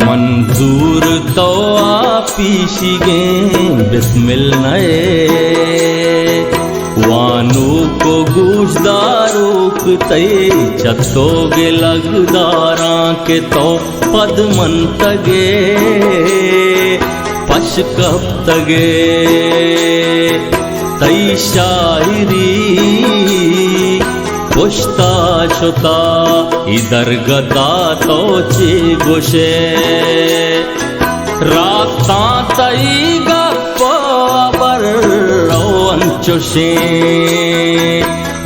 मंजूर तो आपीशिगे बिस्मिल नए वानू को गूजदारूक तय चतोगे लगदारा के तो पदमन तगे पशकप तगे तई शायरी पुश्ता शुता इधर गता तो चे गुशे राता तई गपर रोन चुशे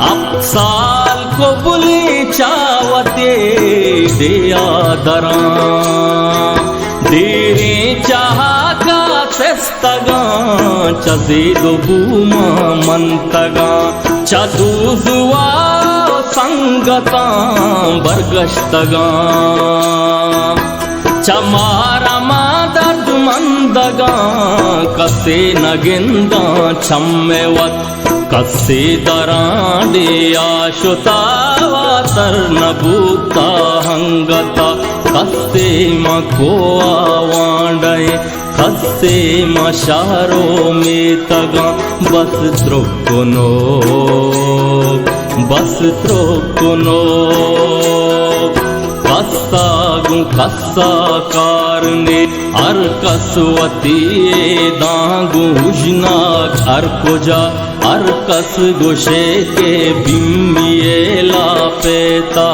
अब साल को बुली चावते दिया दरा देरे चाहा का सेस्तगा चजीदो बूमा मंतगा चदूजुआ संगता बरगश्तगा चमारा दर्द मंदगा कसे नगिंदा छम्मेवत कसे दरांडे आशुता वातर नबूता हंगता कसे मको आवांडे कसे मशारो में तगा बस द्रुकुनो बस त्रोकुनो कस्सागु कस्सा कारने अर कसवती दागु हुजना अर कुजा अर कस गुशे के बिम्मिये लापेता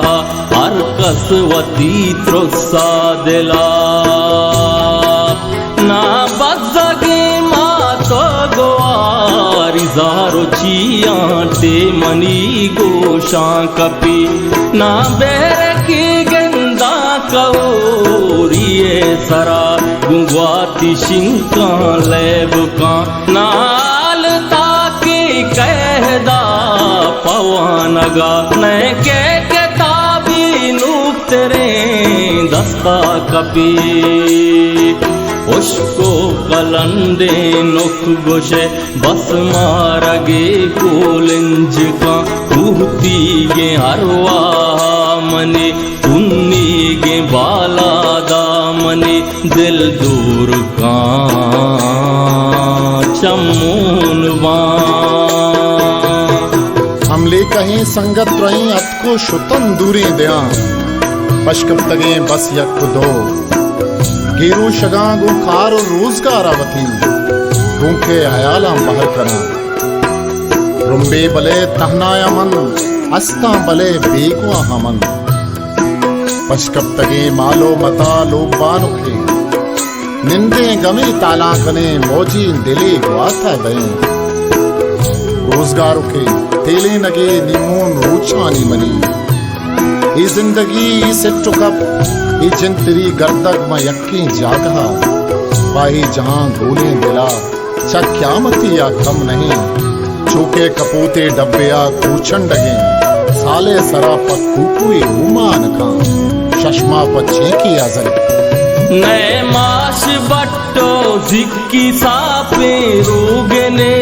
अर कसवती त्रुसा दिला ना बज़गे मातो गोवारी जारो चियांटे मनी गोशां कपी ना बेरे की गंदा कवोरिये सरा गुंगवाती शिंका लेबका नाल ताकी कहदा पवानगा नए के किताबी नूक तेरे दस्ता कपी उसको कलंदे नुख गुशे बस मारगे कोलिंज का कहती गे हरवा मने उन्नी गे बाला दामने दिल दूर का चमूनवा हमले कहीं संगत रही अतको शुतन दूरी दया पशकप तगे बस यक दो गिरू शगा गु खार रोजगार आवती भूखे हयाला बहर करा रुम्बे बले तहनाया मन अस्ता बले बेगवा हमन पशकप तगे मालो मता लोबानुखे निंदे गमे ताला कने मौजी दिले ग्वाथा दे रोजगार के तेले नगे निमून रूचानी मनी ये जिंदगी से टुकप ये जिंतरी गर्दग में यक्की जागहा पाही जहां गोले दिला चा क्यामती या कम नहीं चूके कपूते डब्बिया कूचन डगे साले सरा पर कुकुई उमान का चश्मा पर छेकी आजल नए माश बट्टो जिक्की सापे रोगने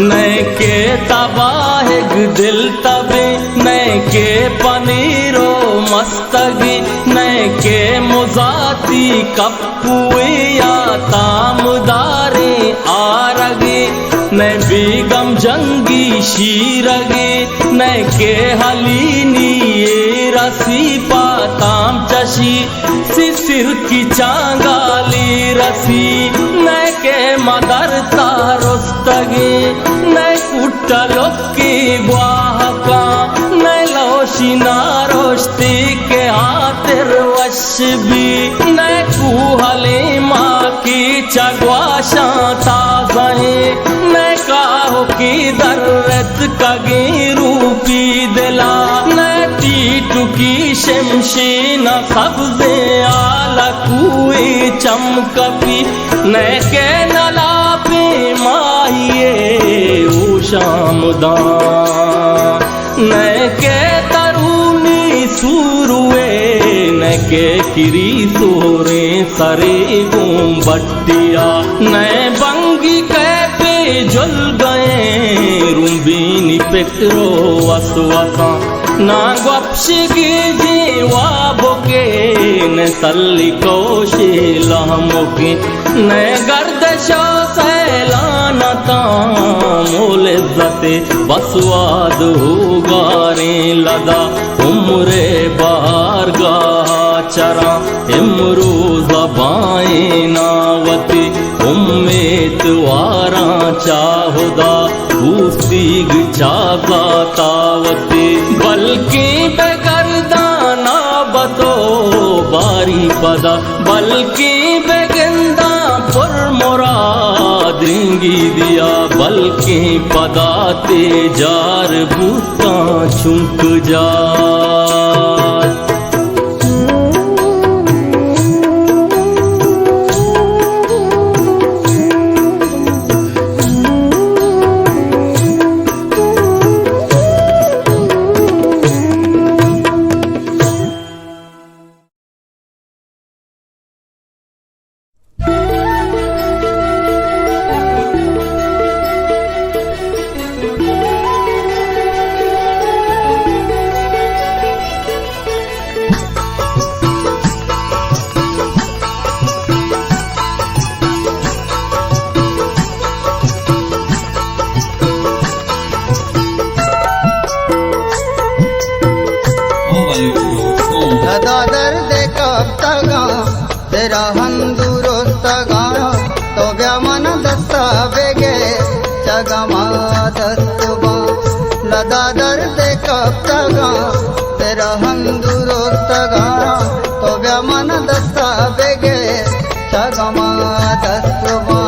नए के तबाहिग दिल तबे नए के पनीरो मस्तगी नए के मुजाती कपूए या तामदारे आरगे नए बेगम जंगी शीरगे नए के हलीनी ये रसी पाताम चशी सिर की चांगाली रसी नए के मदर तारुस्तगे नए कुटलो की वाहका नए लोशी नारोश्ती के हातिर वश भी नए कुहले माँ की चगवाशा ताज़े नए काहो की दर्रत कगे रूपी दिला की शमशी न सब्ज़े आला कुई चमकपी न के नलापी माहिए उशामुदा न के तरुणी सूरुए न के किरी सोरे सरे गुम्बटिया न बंगी कैपे जुल गए रुंबीनी पेक्रो वसवसा ना गपशिगी जीवाबोके न तल्ली कौशिलामोके न गर्दशो सैलानता मोल इज्जते बसवाद गारे लदा उम्रे बार गा चरा इमरू ज़बाए नावती उम्मेद वारा चाहुदा उस्तीग चागा तावती बल्कि बेगरदाना बतो बारी पदा बल्कि बेगंदा पुर मुरादिंगी दिया बल्कि पदाते जार बूता छुंक जा लदा दर्द कब तगा तेरा हंदुरुस्तगा तो व्यामन दस्ता बेगे जगमा दस्तुबा लदा दर्द कब तगा तेरा हंदुरुस्तगा तो व्यामन दस्ता बेगे जगमा दस्तुबा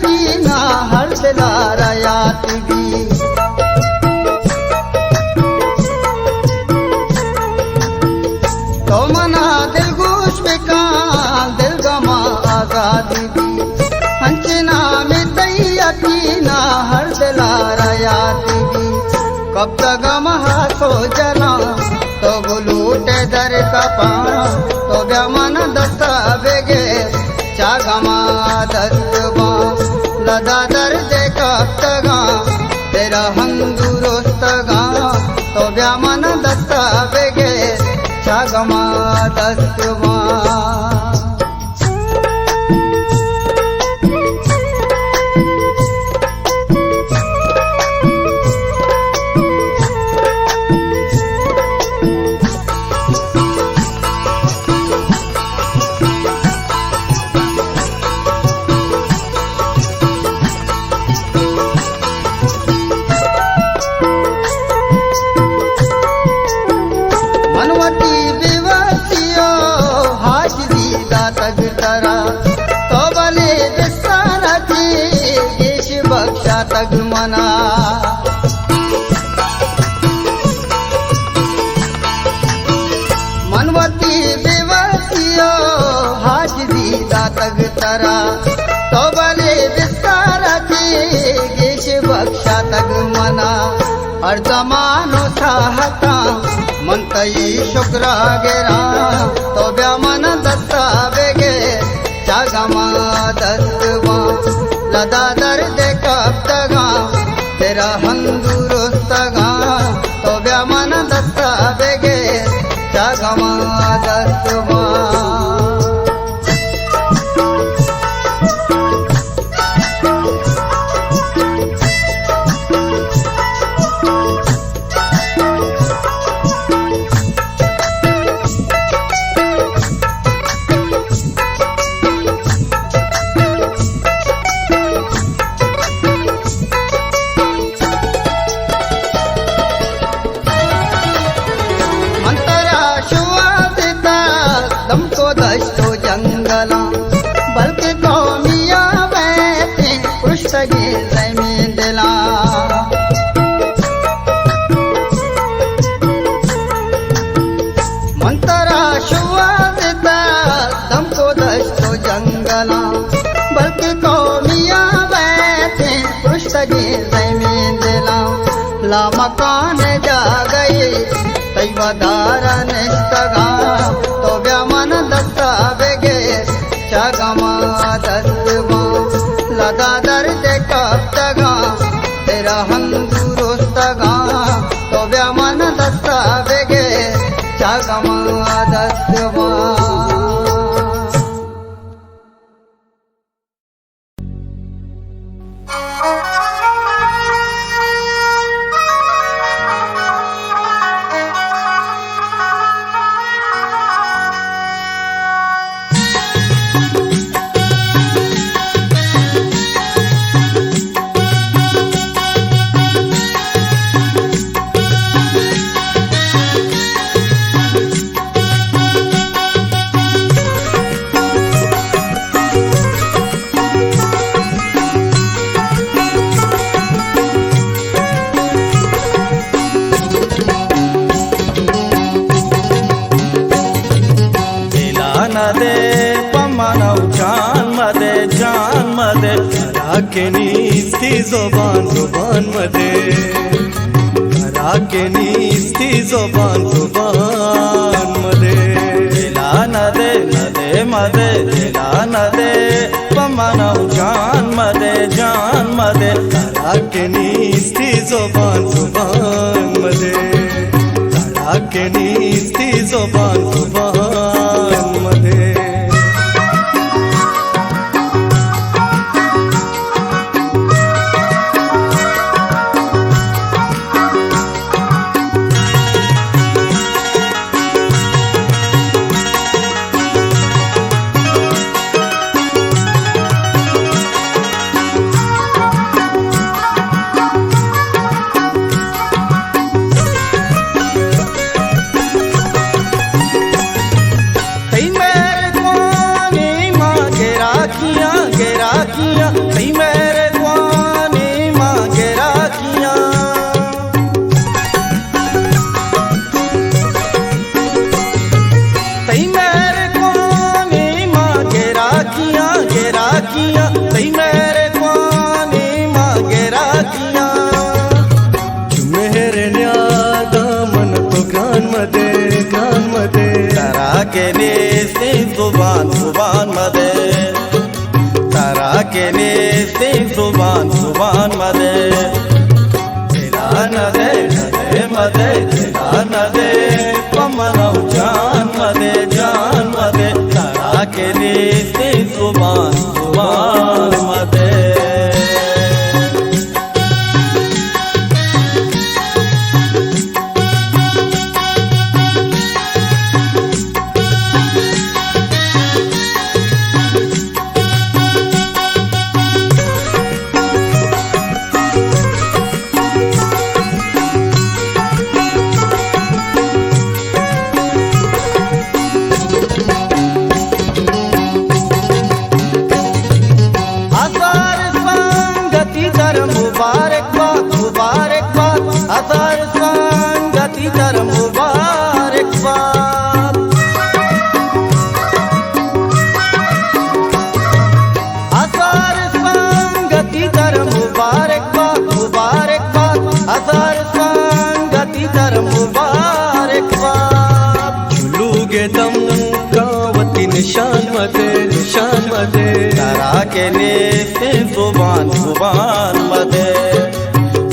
पीना हर दिलारायात भी तो मना दिल गोश बेकान दिल गमा आजादी भी हंचना में दैया पीना हर दिलारायात भी कब तक हाथो जना तो बुलूटे दर का पाना तो गमन दस्ता बेगे चागमा दस्तवा लदा दर्द कब तगा तेरा हंदुरुस्तगा तो व्यामन दस्ता बेगे चागमा दस्तवा मनवती विवसियो हाजरी दातग तरा तो बले दिसारा थी देश बख्शा तग मना मनवती विवसियो हाजरी दातग तरा तो बले दिसारा थी देश बख्शा तग मना हर जमानो साहता मंतई शुक्रा गेरा तो व्यामन दस्ता बेगे चागमा दस्तवा लदा दर्द कब तगा तेरा हंदुरुस्तगा तो व्यामन दस्ता बेगे चागमा दस्तवा दस्तो जंगला बल्कि कौमिया बैठे पृष्ठगे जमीन दिला मंतरा शुआ देता दमको दस्तो जंगला बल्कि कौमिया बैठे पृष्ठगे जमीन दिला ला मकान जा गए तैवदारा निष्ठगा तो व्यामन दस्ता बेगे चगमा दस्तवा लदा दर्द कप्तगा तेरा हंदुरुस्तगा तो व्यामन दस्ता बेगे चगमा दस्तवा नीस्ती ज़ुबान ज़ुबान मदे घरा के नीस्ती ज़ुबान ज़ुबान मदे दिला न दे मदे दिला न दे पमना जान मदे घरा के नीस्ती ज़ुबान ज़ुबान मदे घरा के नीस्ती ज़ुबान ज़ुबान मदे के नीस्ती ज़ुबान ज़ुबान मदे तारा के नीस्ती ज़ुबान ज़ुबान मदे दिला न दे मदे दिला न दे पमना जान मदे तारा के नीस्ती ज़ुबान ज़ुबान मदे शान मदे तारा के नीस्ती ज़ुबान ज़ुबान मदे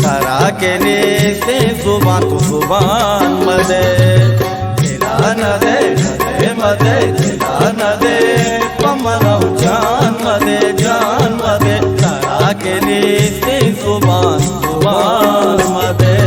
तारा के नीस्ती ज़ुबान ज़ुबान मदे दिला न दे मदे दिला न दे पमना जान मदे तारा के नीस्ती ज़ुबान ज़ुबान मदे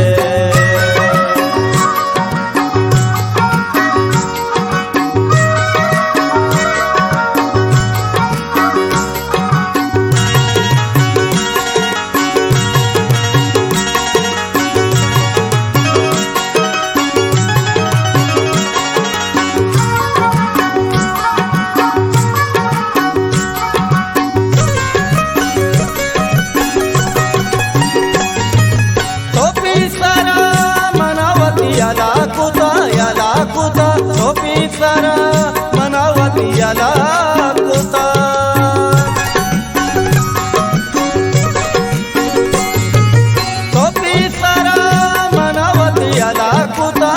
टोपी सारा मनावती याला कुता टोपी सारा मनावती याला कुता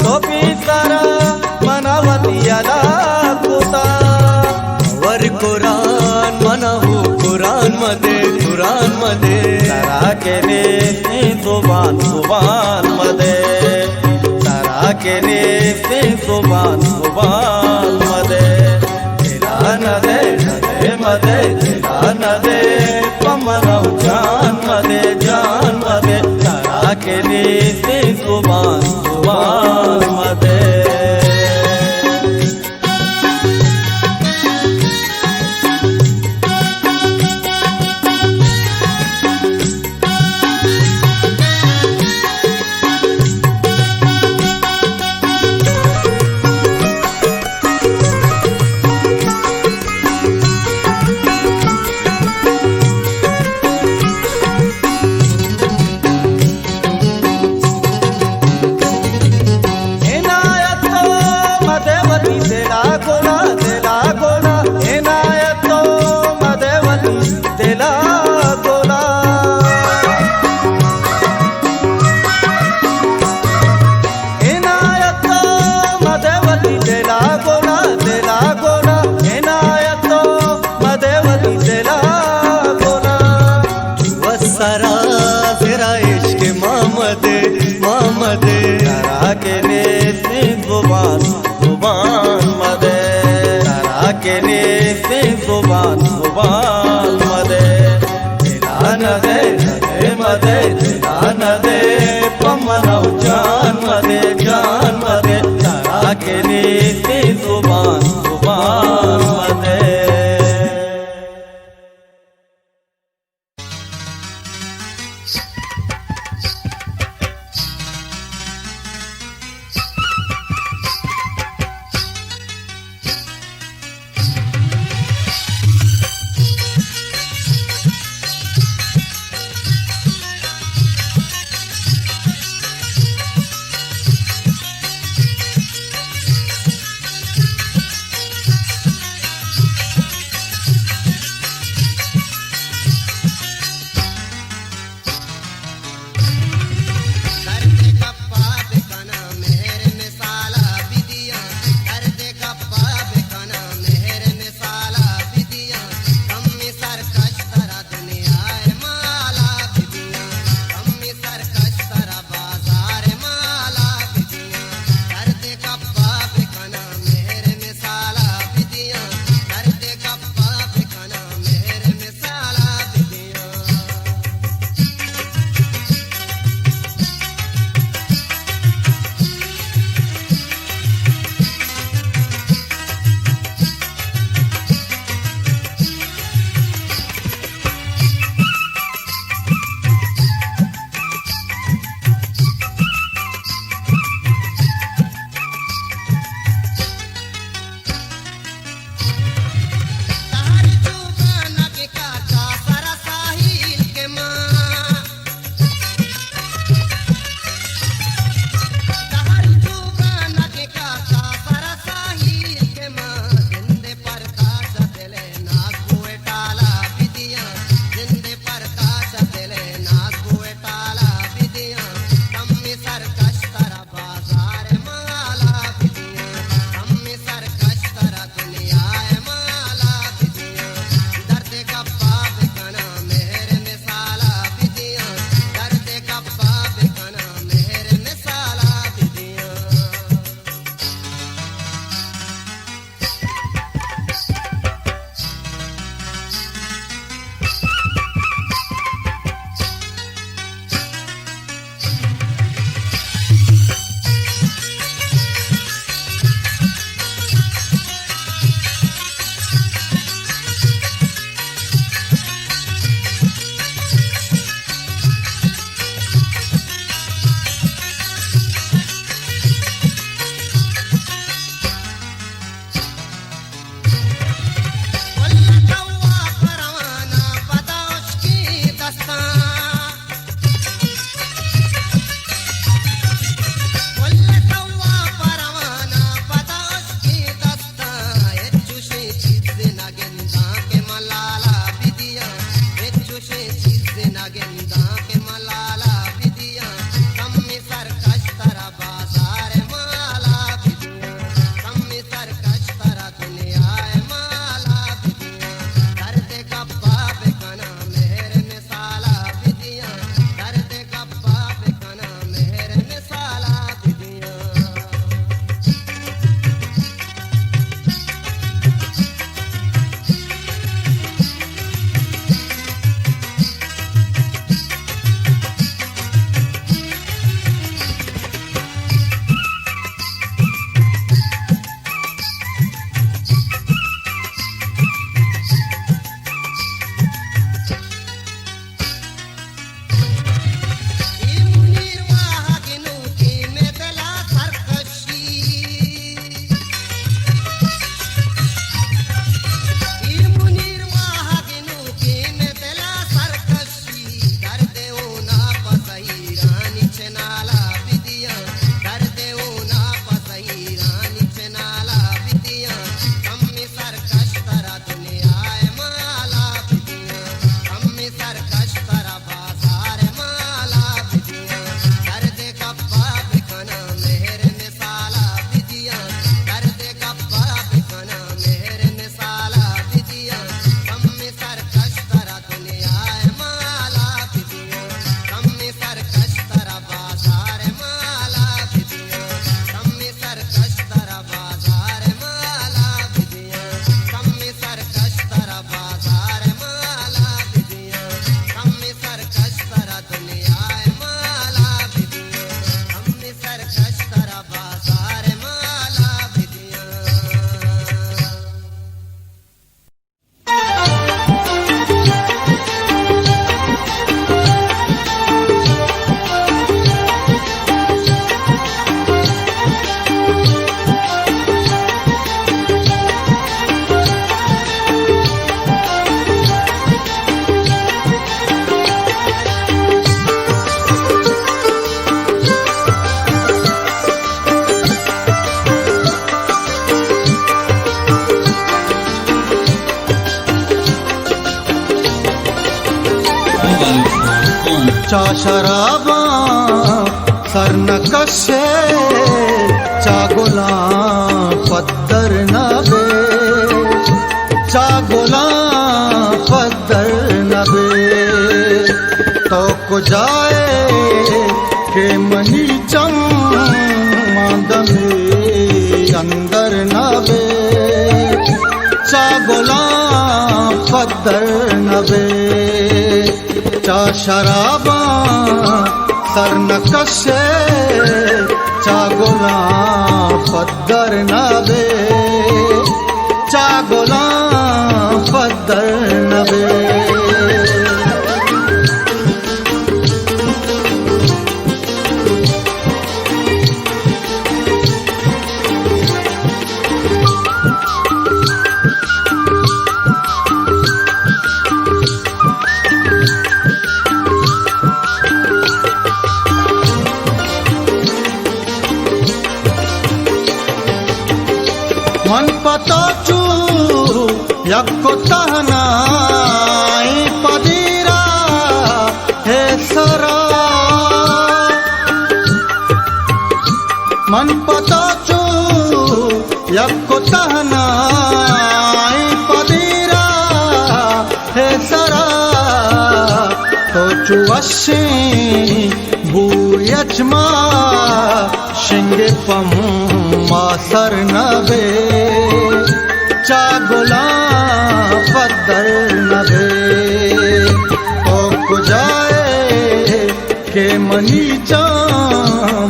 टोपी सारा मनावती याला कुता वर कुरान मनाहू कुरान मध्ये तारा केले जुबान मध्ये तारा केले जुबान मध्ये दिला मध्ये दिला नदे पमनव जान मध्ये तारा केले जुबान मध्ये तारा केले जुबान मध्ये तारा केले जुबान मध्ये दिला नदे पमनव जान मध्ये तारा केले जुबान मध्ये गेंदा के मलाला विदिया कम्मी सरकश तरा बाजार माला विदिया कम्मी सरकश तरा दुनिया माला विदिया दर्द गप्पा बेकना मेहर मिसाला विदिया दर्द गप्पा बेकना मेहर मिसाला विदिया चा शराबा सरनकशे चा गुलाम पत्थर नबे चा गुलाम पत्थर नबे तो को जाए के मनी चम मांदमे अंदर नबे चा गुलाम पत्थर नबे चा शराबा सरनकशे चा गुलाम पत्थर नबे चा गुलाम पत्थर नबे मन पतोचू यक्को तहनाई पदीरा हे सरा मन पतोचू यक्को तहनाई पदीरा हे सरा तो चुवशी भूयचमा शिंगे पम मासर नबे चा गुलाम पत्थर नबे तो कुजाए के मनी चा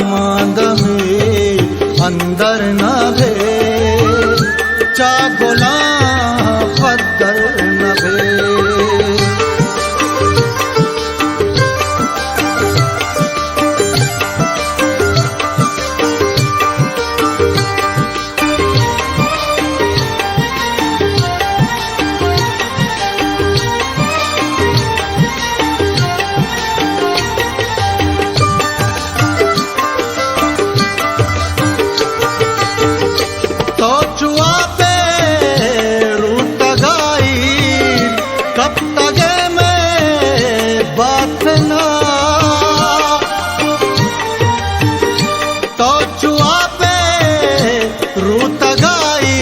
मांदमे अंदर नबे चा गुलाम पत्थर नबे वासना तो चुआ पे रूत गाई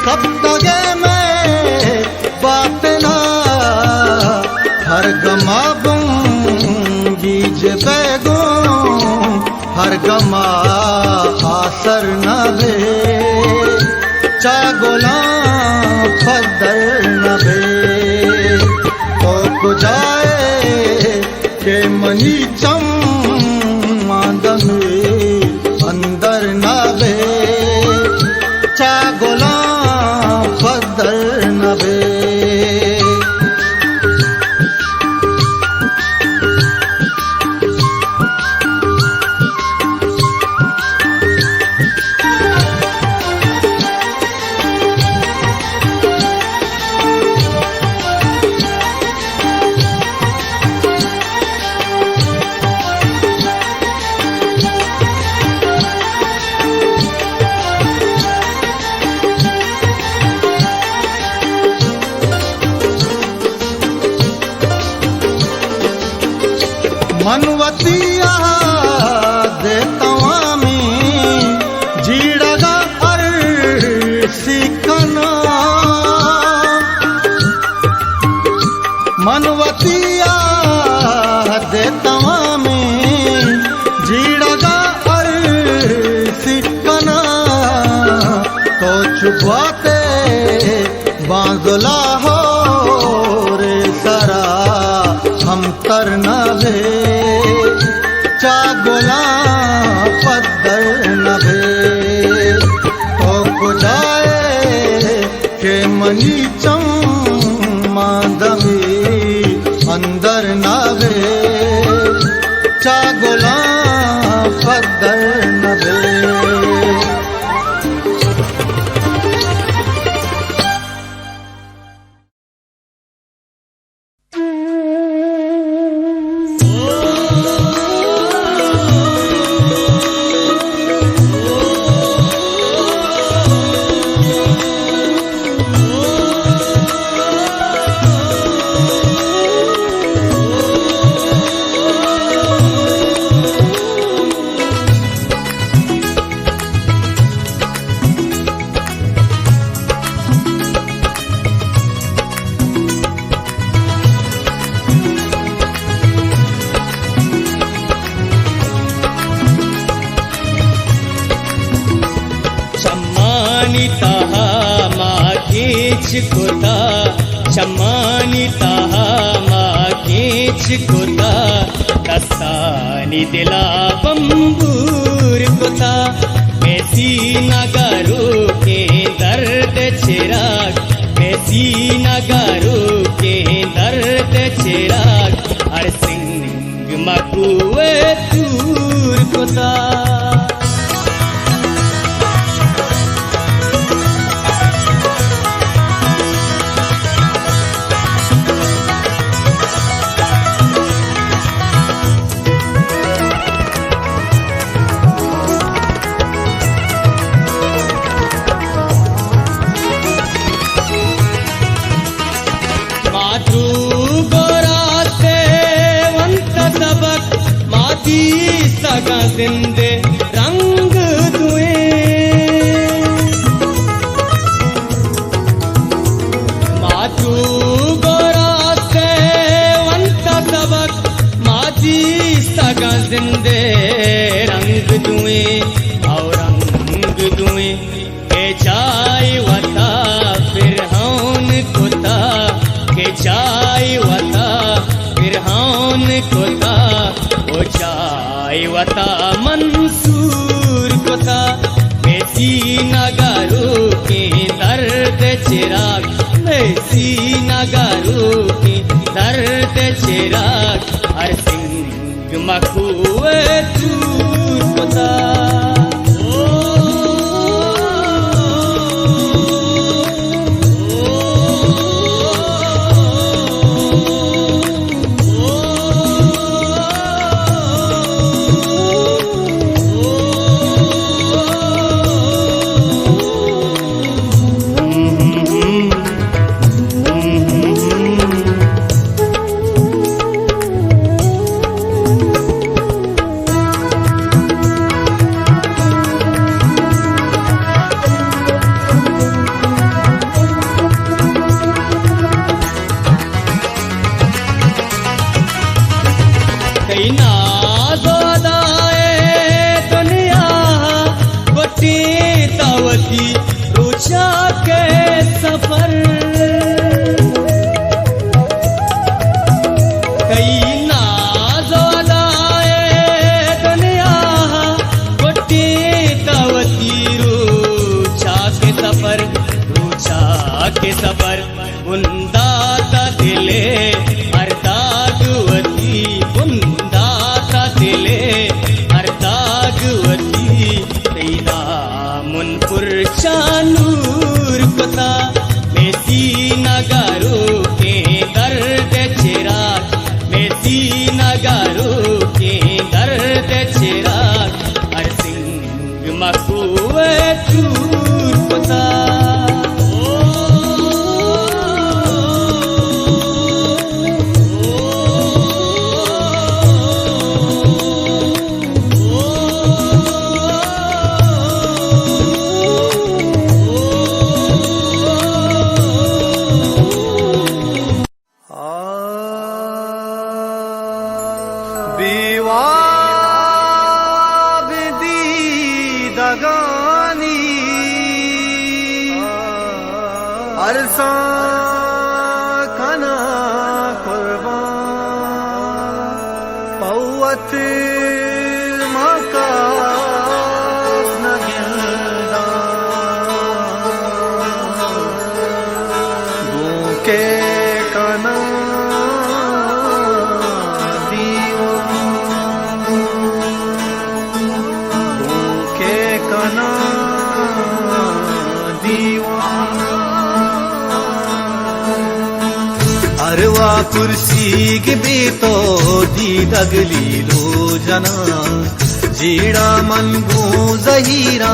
कब तगे में बातना हर गमा बीज बैगो हर गमा आसर न भे चागोला फदर न भे तो कुजाए के मनी चम मांदम अंदर न भे चागोला फदर न भे मनवतिया देतवा में जीड़गा अर सिकना मनवतिया देतवा में जीड़गा अर सिकना तो चुपवाते बांधला हो रे सरा हम तरना भे चागोला पद्दर न भे तो कुजाए के मनी चम मांदमी अंदर न भे चागोला पद्दर न भे कोता चम्मानिता माकेच कोता कसानी दिला बंबूर कोता ऐसी नगारू के दर्द चिराग ऐसी नगारू के दर्द चिराग हर सिंह मकुए दूर कोता सगा जिंदे रंग दुए मातू गोरा से वंता सबक माती सगा जिंदे रंग दुए और रंग दुए के चाय वता फिर हौन कोता के चाय वता फिर हौन कोता ओ चाय वता मंसूर कोता बेसी नगारू के दर्द चिराग बेसी नगारू के दर्द चिराग हर सिंह मकुए दूर कोता कई नाजोदाए दुनिया गोटी तावती रुचा के सफर कई नाजोदाए दुनिया गोटी तावती रुचा के सफर बुंदाता दिले अर्दागवती बुंदाता दिले अर्दागवती तेरा मुनपुर चानूर पता मेसी नगारो के दर्द चिराग मेसी नगारो के दर्द चिराग हर सिंह मकुए चूर पता दगानी अरसा खाना कुर्बान पौवत मका न गिंदा के कना अरवा कुर्सी के बेतो दी दगली लो जना जीड़ा मन गो जहीरा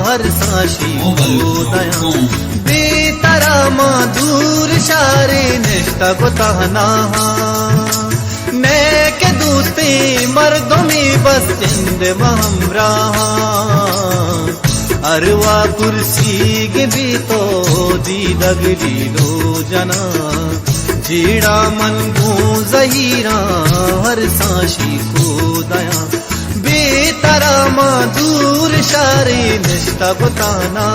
हर साशी दया बेतरा मां दूर शारे निष्ठा बताना ने के दूते मर्दों में बस जिंद महमरा अरवा कुर्सी के बेतो दी दगली लो जना जीड़ा मन गो जहीरा हर साशी को दया बेतरा मां दूर शारे निष्ठा बताना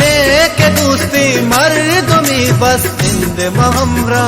ने के दोस्ते मर्द में बस जिंद महमरा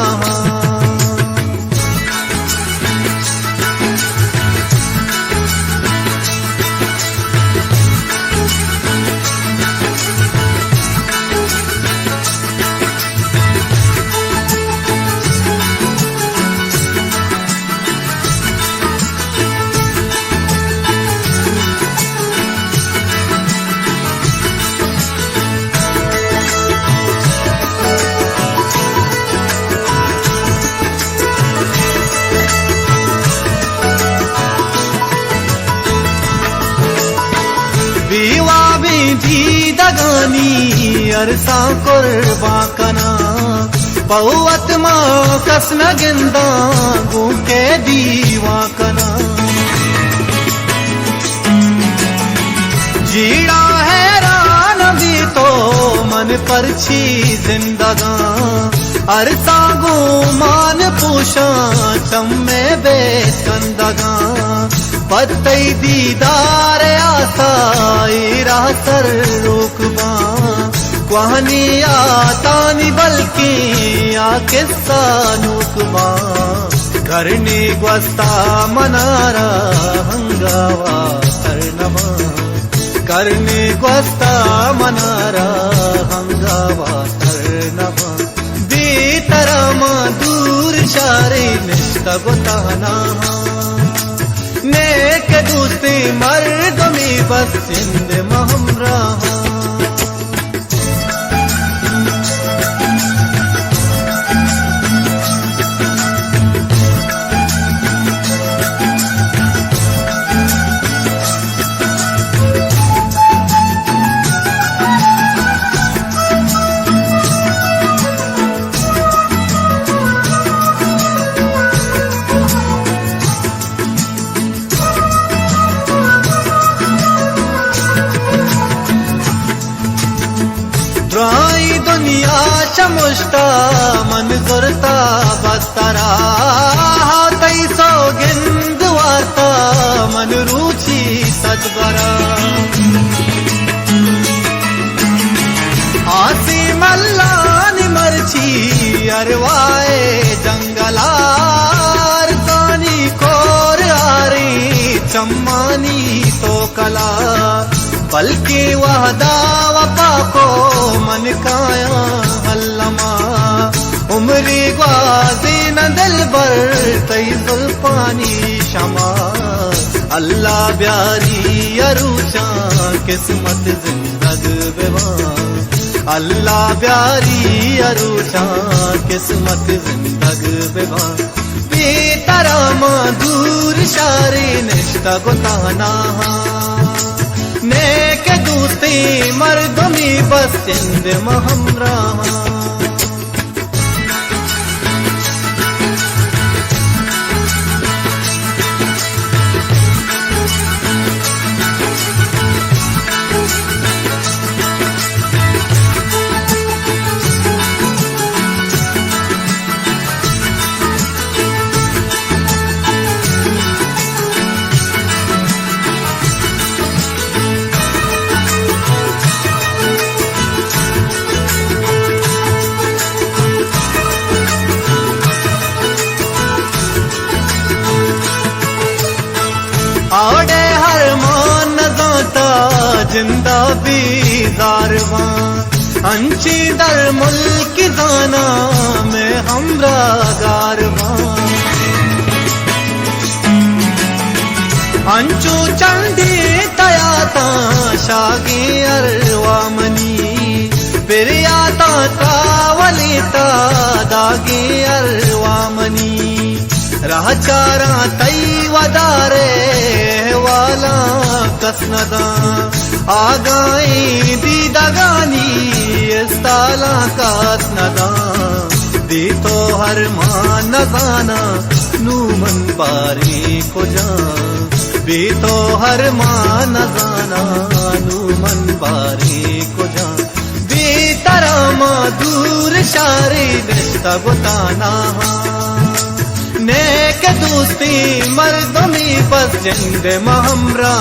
बीवा बेधी दगानी अरसा कुर्बा कना पौवत मां कसना गिंदा गो के दीवा कना जीड़ा हैरान भी तो मन परछी जिंदगा अरसा गो मान पूछा चम्मे बेस्कंदगा पत्तई दीदार आसाई रासर रोकबा क्वाहनी आतानी बल्कि आ किस्सा नोकबा करने ग्वस्ता मनारा हंगावा करनवा करने ग्वस्ता मनारा हंगावा करनवा बेतरा मां दूर शारे निष्ठा बताना नेक दोस्ती मर्द में बस जिंद महमरा दुनिया चमुष्टा मन गुरता बस्तरा तई सो बल्कि वहदा वफा को मन काया हल्लमा उमरी ग्वाजी न दिल बर तई जुल्फानी शमा अल्लाह ब्यारी अरूचा किस्मत जिंदग बेवा अल्लाह ब्यारी अरूचा किस्मत जिंदग बेवा बेतरा दूर शारे निश्ता गुताना नेक दूती मर्दमी बस जिंद महमरा आड़े हर मान जाता जिंदा बीजारवा अंची दर मुल्क जाना में हमरा गारवा अंचू चंदी तयाता शागी अरवा मनी बिरियाता तावलिता दागी अरवा मनी राह चारा तई वदारे वाला कसनदा आगाई दी दगानी इस्ताला कसनदा दी तो हर मान जाना नूमन बारी को जा भी तो हर मान जाना नूमन बारी को जा भी तरा दूर शारी रिश्ता गुताना नेक दोस्ती मर्दमी बस जिंद महमरा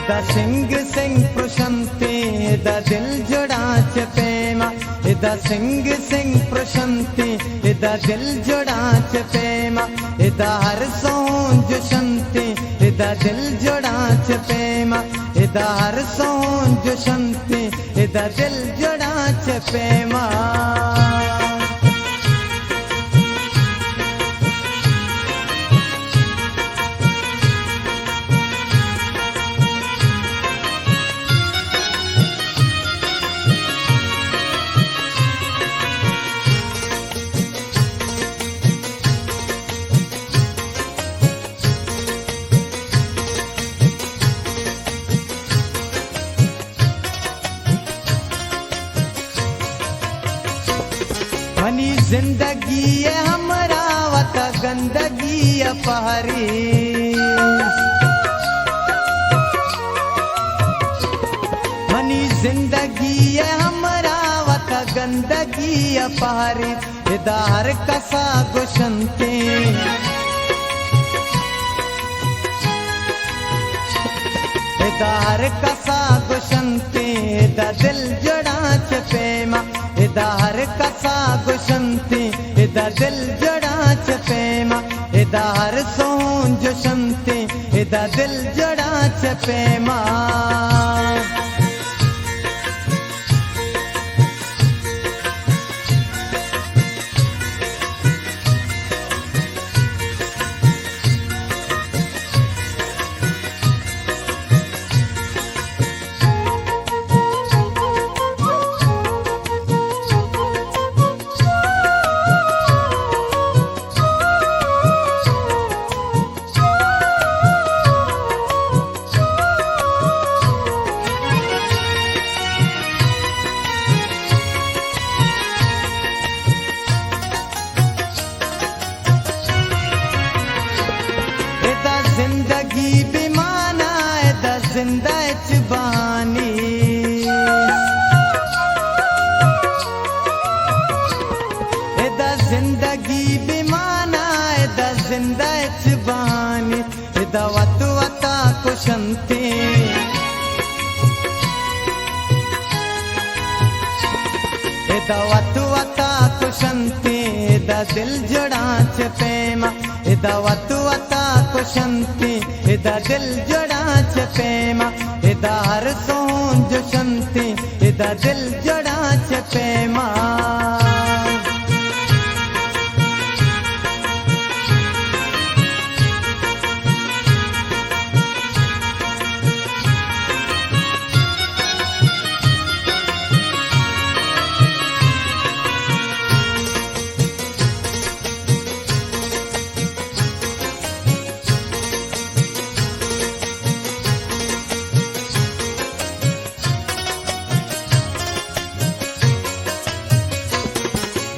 इदा सिंग सिंग प्रशंते इदा दिल जोड़ाच प्रेमा इदा सिंग सिंग प्रशंते इदा दिल जोड़ाच प्रेमा इदा हर सोंज शंते इदा दिल जोड़ाच प्रेमा इदा हर सोंज शंते इदा दिल जोड़ाच प्रेमा भनी जिंदगी है हमरा वता गंदगी अपहरी भनी जिंदगी है हमरा वता गंदगी अपहरी इदार कसा गुशंते इदार कसा गुशंते दा दिल जड़ाच प्रेमा इदार कसा गुशंते इदा दिल जड़ाच प्रेमा इदार सोंज शंते इदा दिल जड़ाच प्रेमा जिंदगी बेमाना इदा जिंदा च बहानी इदा जिंदगी बेमाना इदा जिंदा च बहानी इदा वत वता कुशंते इदा वत वता कुशंते इदा दिल जड़ाच प्रेमा इदा वत वता कुशंते इदा दिल जड़ाच प्रेमा इदा हर सोंज शंते इदा दिल जड़ाच प्रेमा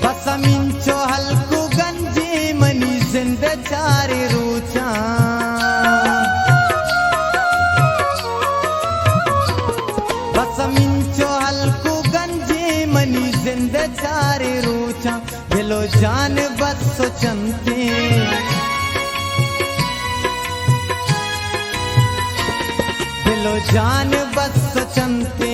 बसमिंचो हल्कू गंजे मनी जिंद चारे रूचा बसमिंचो हल्कू गंजे मनी जिंद चारे रूचा दिलो जान बस सोचंते दिलो जान बस सोचंते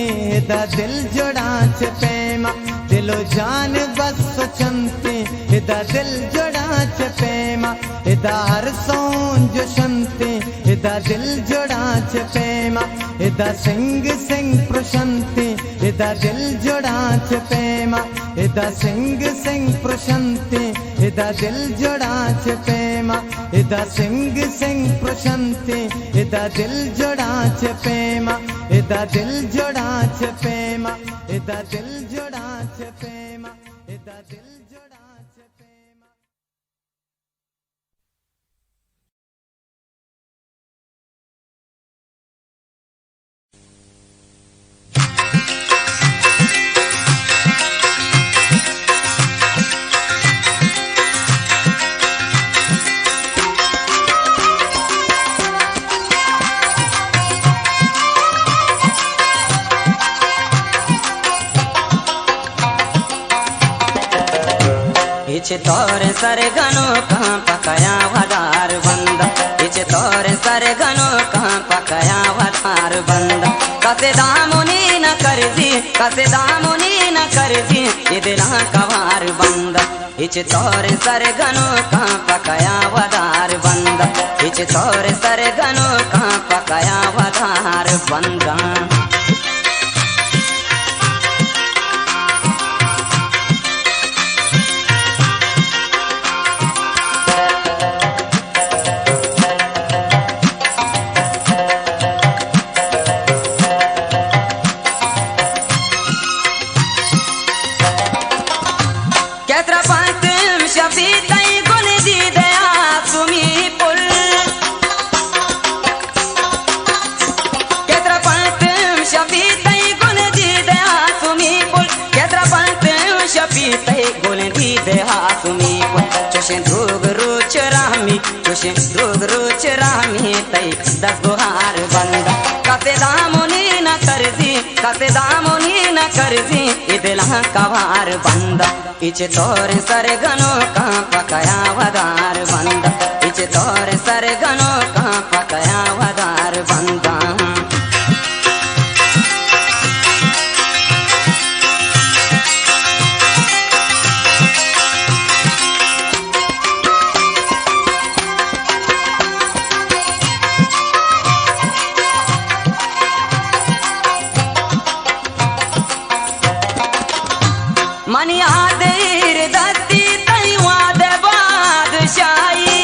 दा दिल जोड़ाच प्रेमा दिलो जान बस सोचंते इदा दिल जोड़ाच प्रेमा इदा हर सोंज शंते इदा दिल जोड़ाच प्रेमा इदा सिंग सिंग प्रशंते इदा दिल जोड़ाच प्रेमा इदा सिंग सिंग प्रशंते इदा दिल जोड़ाच प्रेमा इदा सिंग सिंग प्रशंते इदा दिल जोड़ाच प्रेमा इदा दिल जोड़ाच प्रेमा इदा दिल जोड़ाच प्रेमा इदा दिल जोड़ाच प्रेमा इचे तोरे सर गनो कहाँ पकाया वदार बंदा इचे तोरे सर गनो कहाँ पकाया वदार बंदा कसे दामुनी न करजी ये दिला कवार बंद इच तोर सर गनो का पकया वदार बंद इच तोर सर गनो का पकया वदार बंदा ध्रुग रुच रामी तई दस गुहार बंद कसे दामुनी न करजी कसे दामुनी न करजी इदला कवार बंद इच तोर सर गनो का पकया वदार बंद इच तोर सर गनो का पकया वदार बंदा मनी आदेर दत्ती तई वाद बादशाही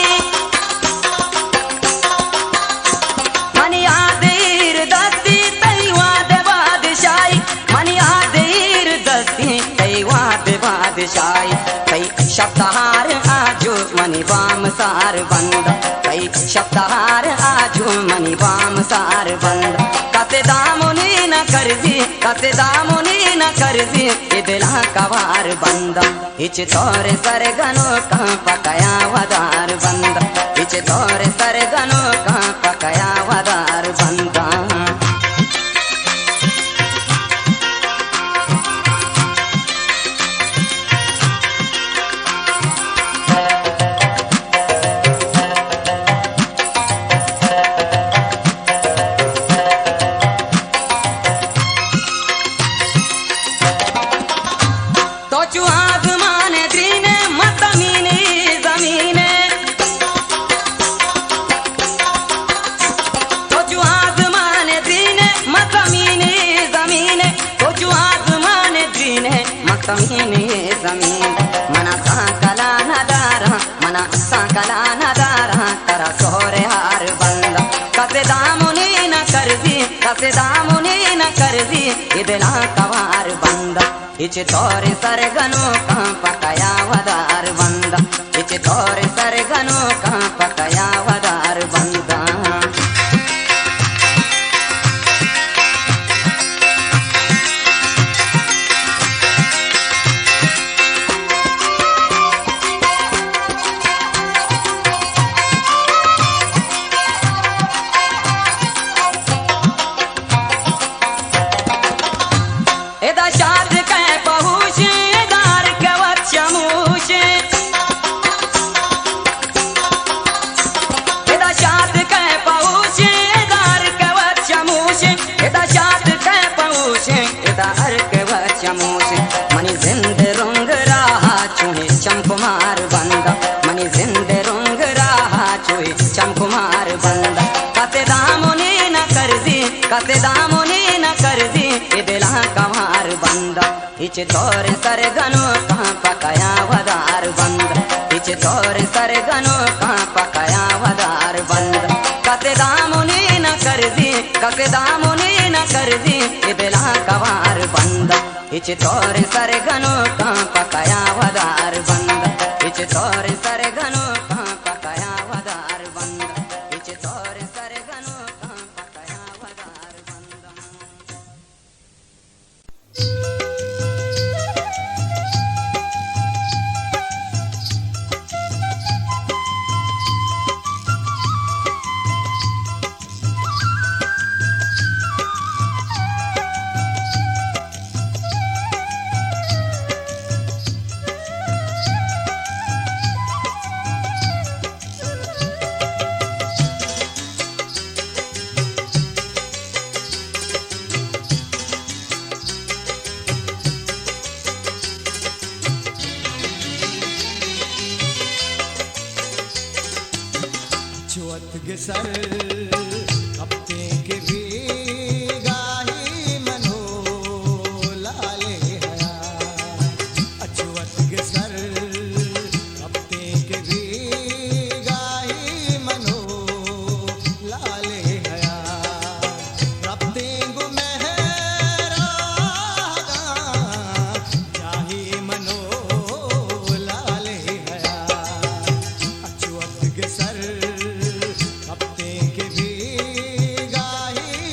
मनी आदेर दत्ती तई वाद बादशाही मनी आदेर दत्ती तई वाद बादशाही कई शब्दहार आजो मनी बाम सार बंद कई शब्दहार आजो मनी बाम सार बंद कसे दामुनी न करजी कसे दामुनी न करजी दिला कवार बंद इच तोर सर गनो का पकया वदार बंद इच तोर सर गनो का पकया वदार बंदा जमीन मना सांकला नदारा तरा सोरे हार बंद कसे दामुनी न करजी कसे दामुनी न करजी इदला कवार बंद इच तोर सर गनो का पकया वदार बंद इच तोर सर गनो का पकया वदार बंदा मनी जिंदे रुंग रहा चुहे चमकुमार बंदा मनी जिंदे रुंग रहा चुहे चमकुमार बंदा कसे दामुनी न करजी कसे दामुनी न करजी इदला कवार बंदा इच तोर सर गनो का पकया वदार बंदा इच तोर सर गनो का पकया वदार बंदा कसे दामुनी न करजी कसे दामुनी न करजी इदला कवार बंदा इच तोर सर गनो का पकया वदार बंद इच तोर सर गनो का पकया वदार बंद इच तोर सर गनो का पकया वदार बंद अछुअत के सर कपते के भी गाही मनो लाले हया अछुअत के सर कपते के भी गाही मनो लाले हया रपते गु मेहरा जाही मनो लाले हया अछुअत के सर कपते के भी गाही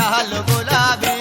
टहल गुलाबी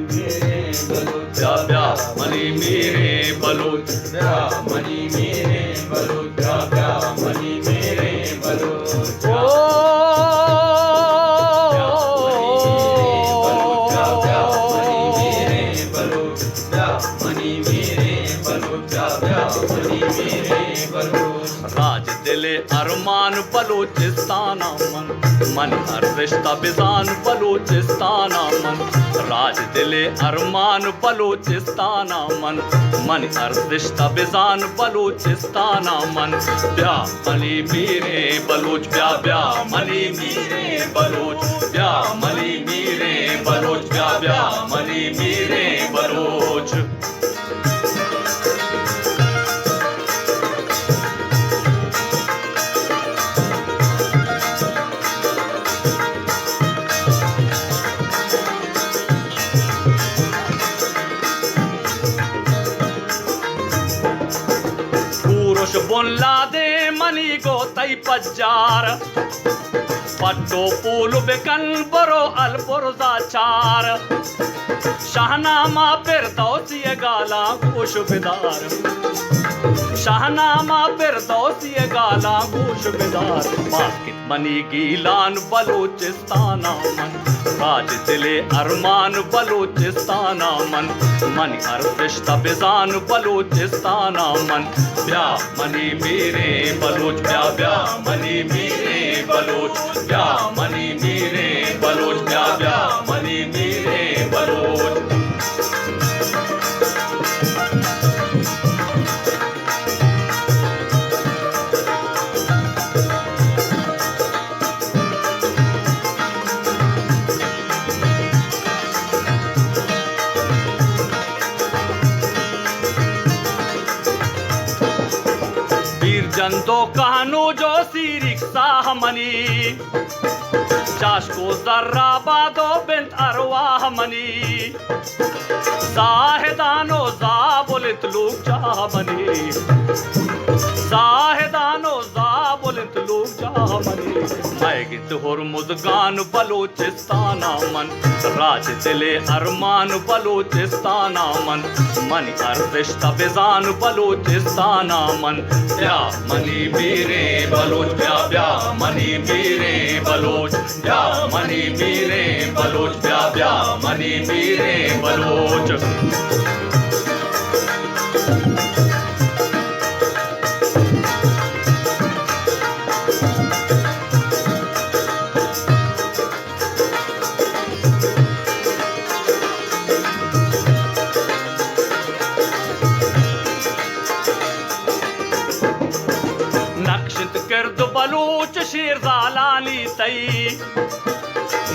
मेरे बलोचा ब्या मनी मेरे बलोचा मनी मेरे बलोचा ब्या मनी मेरे बलोचा राज दिले अरमान बलोचिस्तान मन मन हर रिश्ता बिजान बलोचिस्तान मन राज दिले अरमान बलोचिस्तान मन मन हर रिश्ता बिजान बलोचिस्तान मन ब्या मनी मेरे बलोच ब्या ब्या मनी मेरे बलोच ब्या मनी मेरे बलोच ब्या ब्या मनी मेरे बलोच बुनला दे मनी गो तई पज्जार पट्टो पूल बेकन बरो अलपुरजा चार शाहनामा फिरदौसी गाला गोश बिदार शाहनामा फिरदौसी गाला गोश बिदार मास्कित मनी गीलान बलोचिस्ताना मन राज दिले अरमान बलोचिस्ताना मन मनी अरफिश्ता बिजान बलोचिस्ताना मन ब्या मनी मेरे बलोच ब्या ब्या मनी मेरे बलोच ब्या मनी मेरे बलोच ब्या ब्या मनी मेरे बलोच जंतो कहनो जो सी रिक्शा हमनी चाश को जर्रा बादो बिंत अरवाह मनी साहेदानो जा बोलित लोग चाह मनी साहेदानो जा बोलित लोग चाह मनी मैगित हुरमुज़गान बलोचिस्ताना मन राज दिले अरमान बलोचिस्ताना मन मनी अरफिश्ता बिजान बलोचिस्ताना मन ब्या मनी मेरे बलोच ब्या ब्या मनी मेरे बलोच ब्या मनी मेरे बलोच ब्या ब्या मनी मेरे बलोच बलूच शीर जालानी तई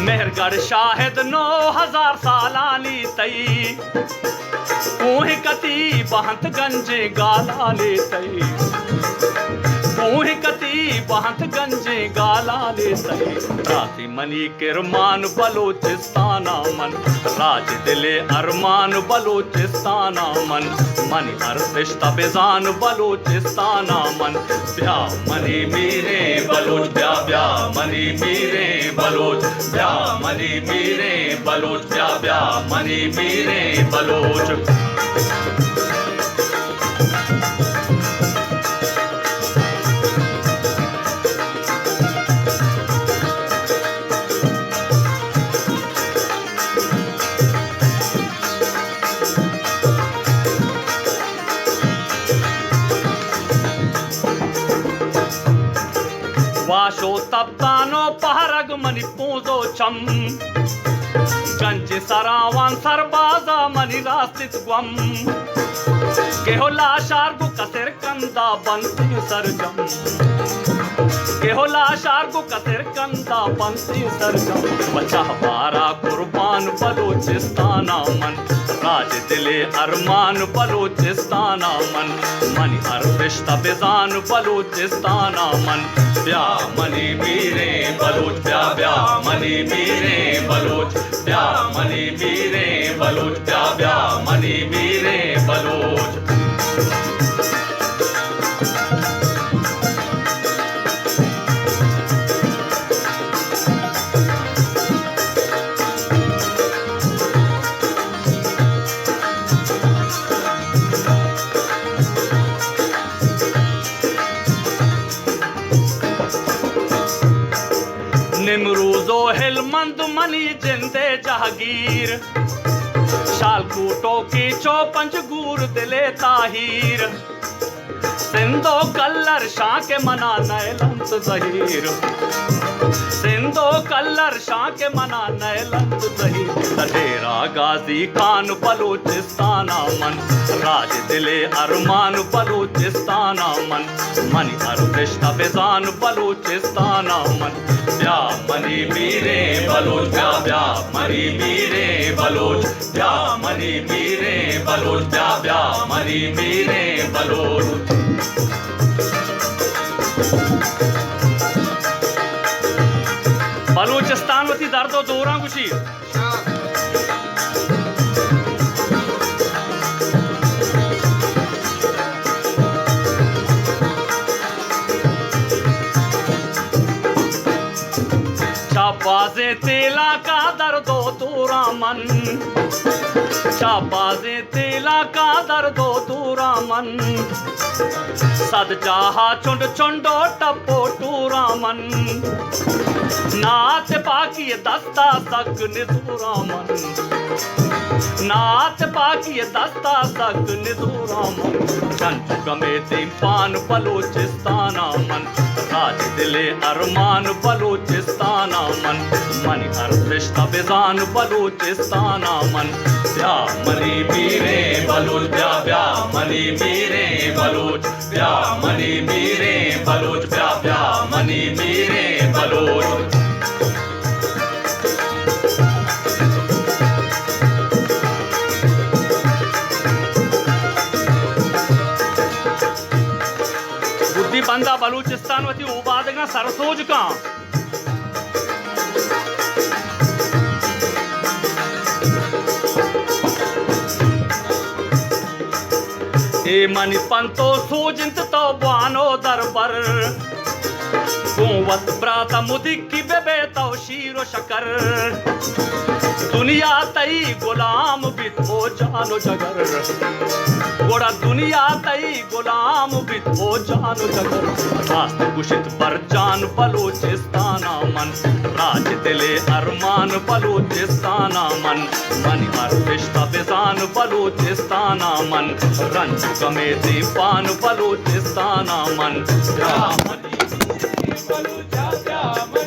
मेहरगढ़ शाहिद 9000 सालानी तई ऊह कती बहंत गंजे गालाले तई ऊह कती बहंत गंजे गालाले तई राती मनी किरमान बलोचिस्ताना मन राज दिले अरमान बलोचिस्ताना मन मनी अरफिश्ता बिजान बलोचिस्ताना मन ब्या मनी मेरे बलोच ब्या ब्या मनी मेरे बलोच ब्या मनी मेरे बलोच ब्या ब्या मनी मेरे बलोच वाशो तप्तानो पहरग मनी पूजो चम गंज सरावान सरबाजा मनी रास्तित ग्वम केहोला शार्गु कसेर कंदा बंसी सरजम केहोला शार्गु कसेर कंदा बंसी सरजम बचा हमारा कुर्बान बलोचिस्ताना मन राज दिले अरमान बलोचिस्ताना मन मनी अरफिश्ता बिजान बलोचिस्ताना मन ब्या मनी मेरे बलोच ब्या ब्या मनी मेरे बलोच ब्या मनी मेरे बलोच ब्या ब्या मनी मेरे बलोच निमरूजो हिलमंद मनी जिंदे जहागीर शालकूटो की चौपंच गूर दिले ताहीर सिंधो कल्लर शाह के मना नैलंत जहीर सिंधो कल्लर शाह के मना नैलंत जहीर दशेरा गाजी खान बलोचिस्ताना मन राज दिले अरमान बलोचिस्ताना मन मनी अरफिश्ता बिजान बलोचिस्ताना मन ब्या मनी मेरे बलोच ब्या ब्या मनी मेरे बलोच ब्या मनी मेरे बलोच ब्या ब्या मनी मेरे बलोच बलूचिस्तान वती दर्दो दौरा गुशी शाबाजे तेला का दर्दो दूरा मन, शाबाजे तेला का दर्दो दूरा मन, सद चाहा चुंड चुंडो टप्पो टूरा मन, नाच पाकी दस्ता सक निजूरा मन, नाच पाकी दस्ता सक निजूरा मन, चंच गमेती पान बलूचिस्ताना मन, राज दिले अरमान बलूचिस्ताना मन, मनी अर्दिश्ता बिजान बलूचिस्ताना मन, ब्या मनी मीरे बलूच, ब्या ब्या मनी मीरे बलूच, ब्या मनी मीरे बलूच, ब्या ब्या मनी मीरे बलूच। बुद्धि बंदा बलूचिस्तान वती उबादगा सरसोज का ए मनी पंतो सूजिंत तो बानो दरबर, गोवत ब्राता मुदिक्की बेबे तो शीरो शकर, दुनिया तई गुलाम बिथो जानो जगर, गोड़ा दुनिया तई गुलाम बिथो जानो जगर, रास्त कुशित पर जान बलूचिस्ताना मन, राज दिले अरमान बलूचिस्ताना मन, मनी अर्दिश्ता बिजान बलूचिस्ताना मन, रंज कमेती पान बलूचिस्ताना मन, ब्या मनी बलूचा ब्या मनी